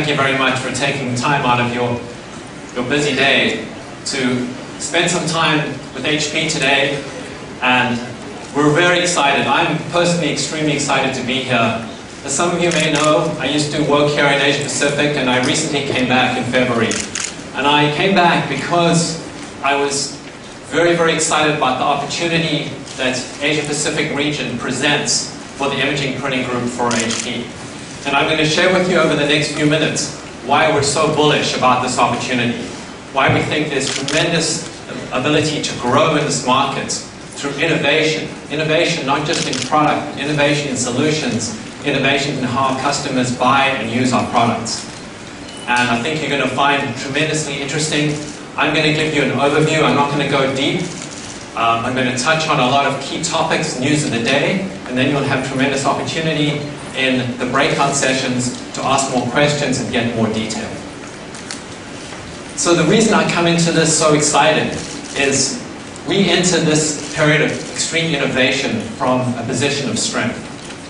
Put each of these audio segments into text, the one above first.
thank you very much for taking time out of your busy day to spend some time with HP today. And we're very excited. I'm personally extremely excited to be here. As some of you may know, I used to work here in Asia Pacific, and I recently came back in February. And I came back because I was very, very excited about the opportunity that Asia Pacific region presents for the imaging printing group for HP. And I'm going to share with you over the next few minutes why we're so bullish about this opportunity, why we think there's tremendous ability to grow in this market through innovation. Innovation not just in product, but innovation in solutions, innovation in how customers buy and use our products. And I think you're going to find tremendously interesting. I'm going to give you an overview. I'm not going to go deep. I'm going to touch on a lot of key topics, news of the day, and then you'll have tremendous opportunity in the breakout sessions to ask more questions and get more detail. So the reason I come into this so excited is we enter this period of extreme innovation from a position of strength.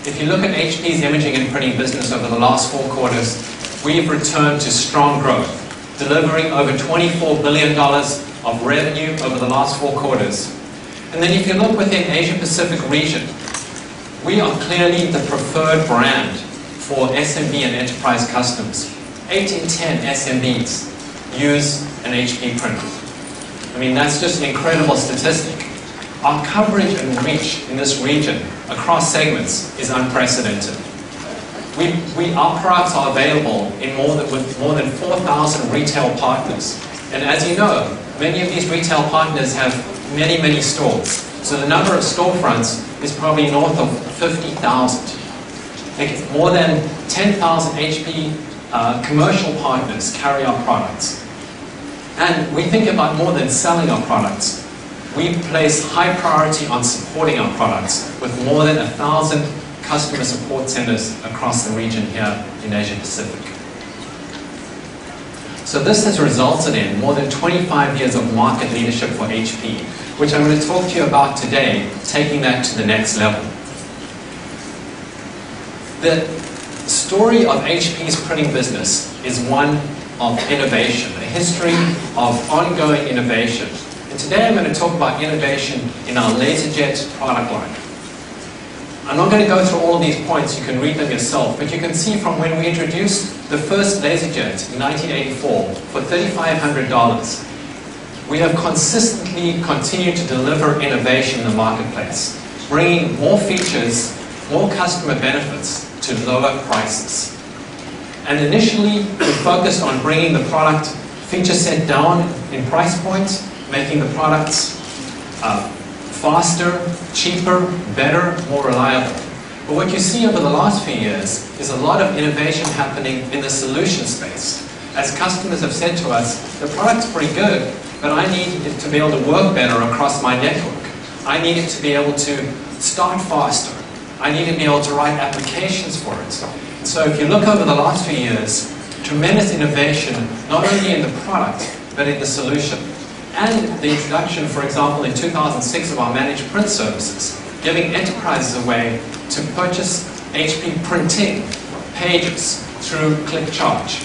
If you look at HP's imaging and printing business over the last 4 quarters, we've returned to strong growth, delivering over $24 billion of revenue over the last 4 quarters. And then if you look within Asia Pacific region, we are clearly the preferred brand for SMB and enterprise customers. 8 in 10 SMBs use an HP printer. I mean, that's just an incredible statistic. Our coverage and reach in this region across segments is unprecedented. Our products are available in with more than 4,000 retail partners. And as you know, many of these retail partners have many, many stores. So the number of storefronts is probably north of 50,000. More than 10,000 HP commercial partners carry our products. And we think about more than selling our products. We place high priority on supporting our products with more than 1,000 customer support centers across the region here in Asia Pacific. So this has resulted in more than 25 years of market leadership for HP, which I'm going to talk to you about today, taking that to the next level. The story of HP's printing business is one of innovation, a history of ongoing innovation. And today I'm going to talk about innovation in our LaserJet product line. I'm not going to go through all of these points, you can read them yourself, but you can see from when we introduced the first LaserJet in 1984 for $3,500, we have consistently continued to deliver innovation in the marketplace, bringing more features, more customer benefits to lower prices. And initially, we focused on bringing the product feature set down in price points, making the products faster, cheaper, better, more reliable. But what you see over the last few years is a lot of innovation happening in the solution space. As customers have said to us, the product's pretty good, but I need it to be able to work better across my network. I need it to be able to start faster. I need to be able to write applications for it. So if you look over the last few years, tremendous innovation, not only in the product, but in the solution. And the introduction, for example, in 2006 of our managed print services, giving enterprises a way to purchase HP printing pages through Click Charge.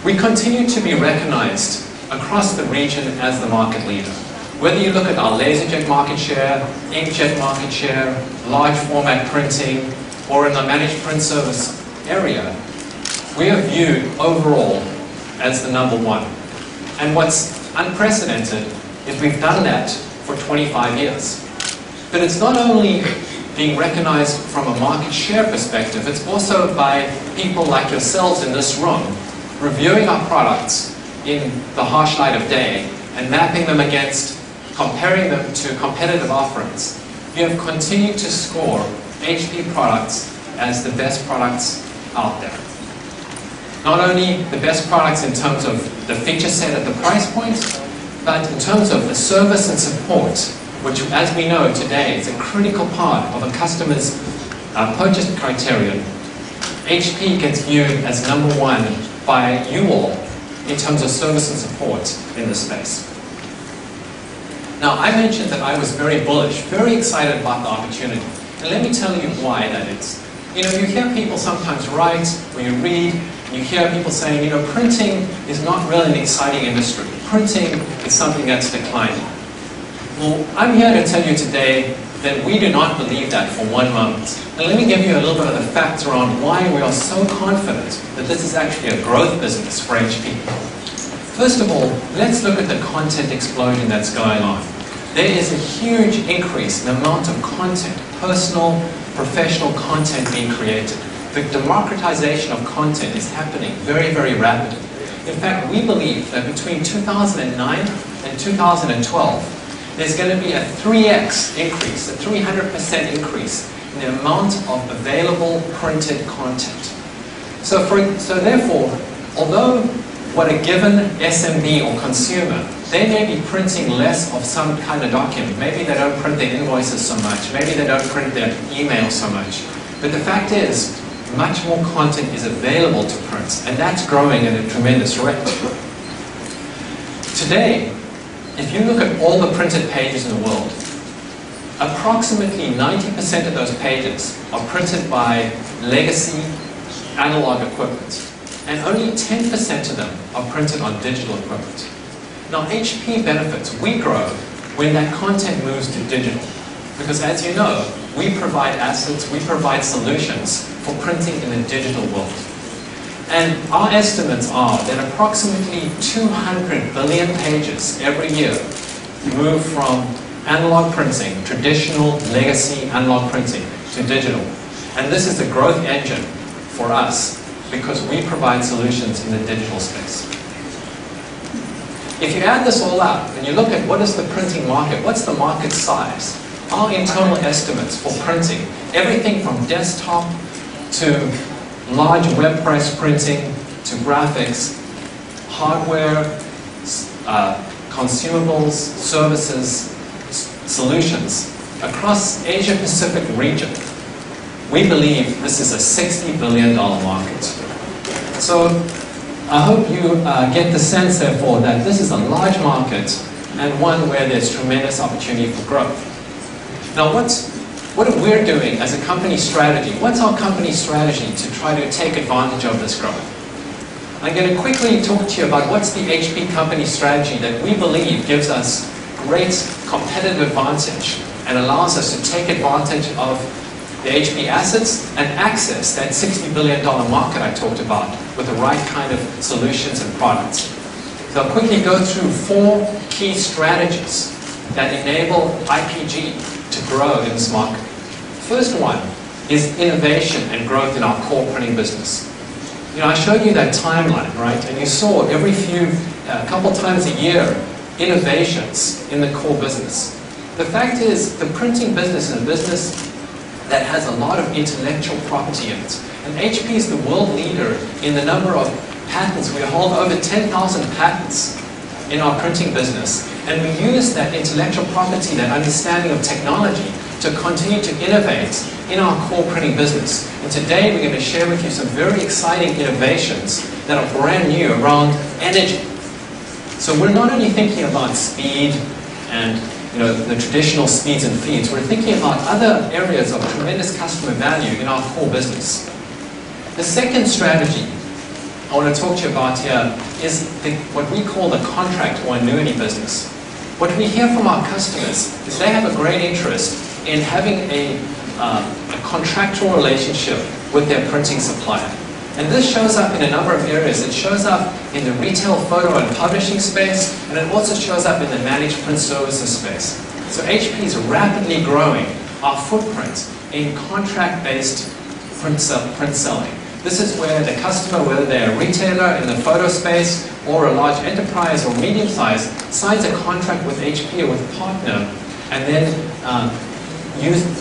We continue to be recognized across the region as the market leader. Whether you look at our LaserJet market share, inkjet market share, large format printing, or in the managed print service area, we are viewed overall as the #1. And what's unprecedented is we've done that for 25 years. But it's not only being recognized from a market share perspective, it's also by people like yourselves in this room reviewing our products in the harsh light of day and mapping them against, comparing them to competitive offerings. You have continued to score HP products as the best products out there. Not only the best products in terms of the feature set at the price point, but in terms of the service and support, which, as we know today, is a critical part of a customer's purchase criterion. HP gets viewed as #1 by you all in terms of service and support in this space. Now, I mentioned that I was very bullish, very excited about the opportunity. And let me tell you why that is. You know, you hear people sometimes write, or you read, and you hear people saying, you know, printing is not really an exciting industry. Printing is something that's declining. Well, I'm here to tell you today that we do not believe that for one moment. And let me give you a little bit of the facts around why we are so confident that this is actually a growth business for HP. First of all, let's look at the content explosion that's going on. There is a huge increase in the amount of content, personal, professional content being created. The democratization of content is happening very, very rapidly. In fact, we believe that between 2009 and 2012, there's going to be a 3x increase, a 300% increase in the amount of available printed content. So therefore, although what a given SMB or consumer, they may be printing less of some kind of document. Maybe they don't print their invoices so much. Maybe they don't print their email so much. But the fact is, much more content is available to print, and that's growing at a tremendous rate. Today, if you look at all the printed pages in the world, approximately 90% of those pages are printed by legacy analog equipment, and only 10% of them are printed on digital equipment. Now, HP benefits, we grow when that content moves to digital. Because as you know, we provide assets, we provide solutions for printing in the digital world. And our estimates are that approximately 200 billion pages every year move from analog printing, traditional legacy analog printing, to digital. And this is the growth engine for us because we provide solutions in the digital space. If you add this all up and you look at what is the printing market, what's the market size, our internal estimates for printing, everything from desktop to large web press printing to graphics, hardware, consumables, services, solutions, across Asia Pacific region, we believe this is a $60 billion market. So I hope you get the sense, therefore, that this is a large market and one where there's tremendous opportunity for growth. Now, what are we doing as a company strategy? What's our company strategy to try to take advantage of this growth? I'm going to quickly talk to you about what's the HP company strategy that we believe gives us great competitive advantage and allows us to take advantage of the HP assets and access that $60 billion market I talked about with the right kind of solutions and products. So I'll quickly go through 4 key strategies that enable IPG to grow in this market. First one is innovation and growth in our core printing business. You know, I showed you that timeline, right? And you saw every couple times a year, innovations in the core business. The fact is, the printing business is a business that has a lot of intellectual property in it. And HP is the world leader in the number of patents. We hold over 10,000 patents in our printing business. And we use that intellectual property, that understanding of technology, to continue to innovate in our core printing business. And today we're going to share with you some very exciting innovations that are brand new around energy. So we're not only thinking about speed and the traditional speeds and feeds, we're thinking about other areas of tremendous customer value in our core business. The second strategy I want to talk to you about here is what we call the contract or annuity business. What we hear from our customers is they have a great interest in having a contractual relationship with their printing supplier. And this shows up in a number of areas. It shows up in the retail photo and publishing space, and it also shows up in the managed print services space. So HP is rapidly growing our footprint in contract-based print selling. This is where the customer, whether they're a retailer in the photo space or a large enterprise or medium-sized, signs a contract with HP or with a partner, and then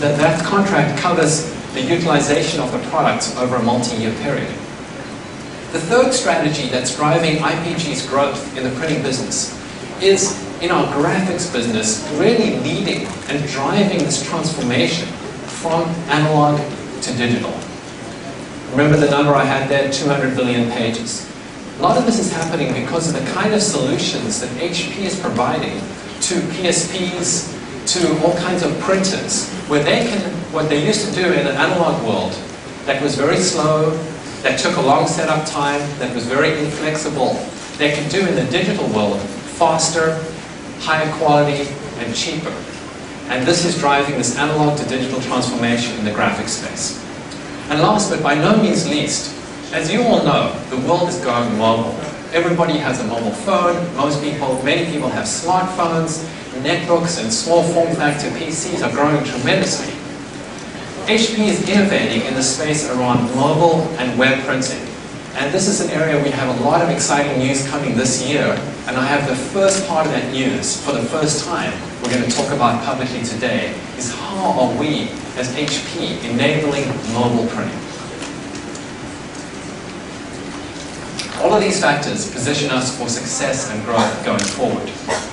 that contract covers the utilization of the product over a multi-year period. The third strategy that's driving IPG's growth in the printing business is in our graphics business, really leading and driving this transformation from analog to digital. Remember the number I had there, 200 billion pages. A lot of this is happening because of the kind of solutions that HP is providing to PSPs, to all kinds of printers, where they can, what they used to do in an analog world that was very slow, that took a long setup time, that was very inflexible, they can do in the digital world faster, higher quality, and cheaper. And this is driving this analog to digital transformation in the graphics space. And last but by no means least, as you all know, the world is going mobile. Everybody has a mobile phone. Many people have smartphones, netbooks, and small form factor PCs are growing tremendously. HP is innovating in the space around mobile and web printing. And this is an area we have a lot of exciting news coming this year. And I have the first part of that news for the first time we're going to talk about publicly today, is how are we as HP enabling mobile printing. All of these factors position us for success and growth going forward.